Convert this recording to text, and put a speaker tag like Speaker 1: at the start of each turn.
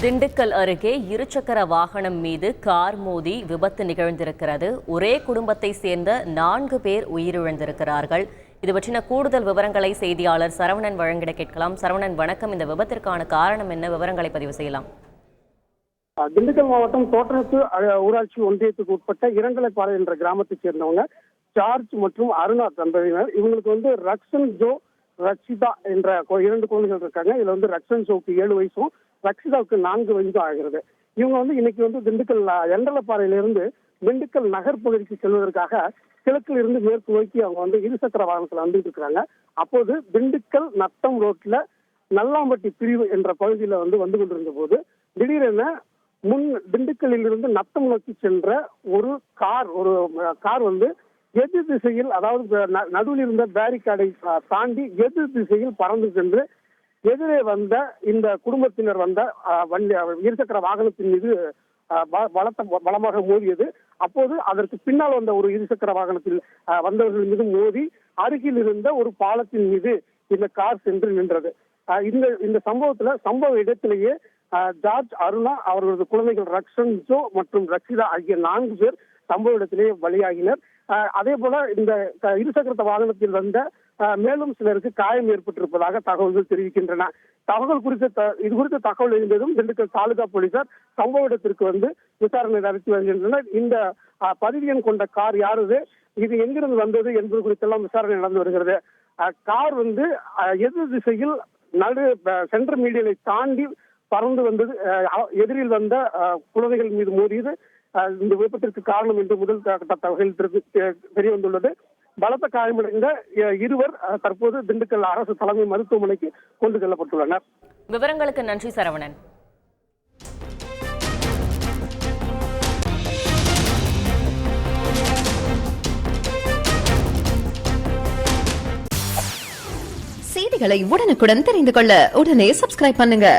Speaker 1: திண்டுக்கல் அருகே இருசக்கர வாகனம் மீது கார் மோதி விபத்து நிகழ்ந்திருக்கிறது. ஒரே குடும்பத்தை சேர்ந்த 4 பேர் உயிரிழந்திருக்கிறார்கள். இது பற்றின கூடுதல் விவரங்களை செய்தியாளர் சரவணன் வழங்கிட கேட்கலாம். சரவணன், வணக்கம். இந்த விபத்திற்கான காரணம் என்ன? விவரங்களை பதிவு செய்யலாம்.
Speaker 2: திண்டுக்கல் மாவட்டம் தோட்டத்து ஊராட்சி ஒன்றியத்துக்கு உட்பட்ட இரங்கலைப்பாறை என்ற கிராமத்தைச் சேர்ந்தவங்க ஜார்ஜ் மற்றும் அருணா தம்பதியினர். இவங்களுக்கு ரக்ஷன் ஜோ, ரக்ஷிதா என்ற 2 குழந்தைகள் இருக்காங்க. இதுல ரக்ஷன் ஜோவுக்கு 7 வயசும் ரக்ஷிதாவுக்கு 4 வயதும் ஆகிறது. இவங்க இன்னைக்கு திண்டுக்கல் எண்டலப்பாறையிலிருந்து திண்டுக்கல் நகர் பகுதிக்கு செல்வதற்காக கிழக்கில் இருந்து மேற்கு நோக்கி அவங்க இருசக்கர வாகனத்துல வந்துட்டு இருக்காங்க. அப்போது திண்டுக்கல் நத்தம் ரோட்ல நல்லாம்பட்டி பிரிவு என்ற பகுதியில வந்து கொண்டிருந்த போது திடீரென திண்டுக்கல்லில் இருந்து நத்தம் நோக்கி சென்ற ஒரு கார் எதிர் திசையில், அதாவது நடுவில் இருந்த பேரிகார்டை தாண்டி எதிர் திசையில் பறந்து சென்று எதிரே வந்த இந்த குடும்பத்தினர் வந்த இருசக்கர வாகனத்தின் மீது பலமாக மோதியது. அப்போது அதற்கு பின்னால் வந்த ஒரு இருசக்கர வாகனத்தில் வந்தவர்கள் மீது மோதி அருகில் இருந்த ஒரு பாலத்தின் மீது இந்த கார் சென்று நின்றது. இந்த சம்பவ இடத்திலேயே ஜார்ஜ், அருணா, அவர்களது குழந்தைகள் ரக்ஷன் ஜோ மற்றும் ரக்ஷிதா ஆகிய 4 பேர் சம்பவ இடத்திலேயே பலியாகினர். அதே போல இந்த இருசக்கர வாகனத்தில் வந்த மேலும் சிலருக்கு காயம் ஏற்பட்டிருப்பதாக தகவல்கள் தெரிவிக்கின்றன. இது குறித்த தகவல் இருந்ததும் திண்டுக்கல் தாலுகா போலீசார் சம்பவ இடத்திற்கு விசாரணை நடத்தி வருகின்றனர். இந்த பதிவு எண் கொண்ட கார் யாரது, இது எங்கிருந்து வந்தது என்பது குறித்தெல்லாம் விசாரணை நடந்து வருகிறது. கார் எதிர் திசையில் சென்ட்ரல் மீடியலை தாண்டி பறந்து வந்தது. எதிரில் வந்த குழந்தைகள் மீது மோதியது இந்த விபத்திற்கு காரணம் என்று முதல் தகவல் தெரிய வந்துள்ளது. பலத்த காயமடைந்த 2 தற்போது திண்டுக்கல் அரசு தலைமை மருத்துவமனைக்கு கொண்டு செல்லப்பட்டுள்ளனர்.
Speaker 1: விவரங்களுக்கு நன்றி சரவணன்.
Speaker 3: செய்திகளை உடனுக்குடன் தெரிந்து கொள்ள உடனே சப்ஸ்கிரைப் பண்ணுங்க.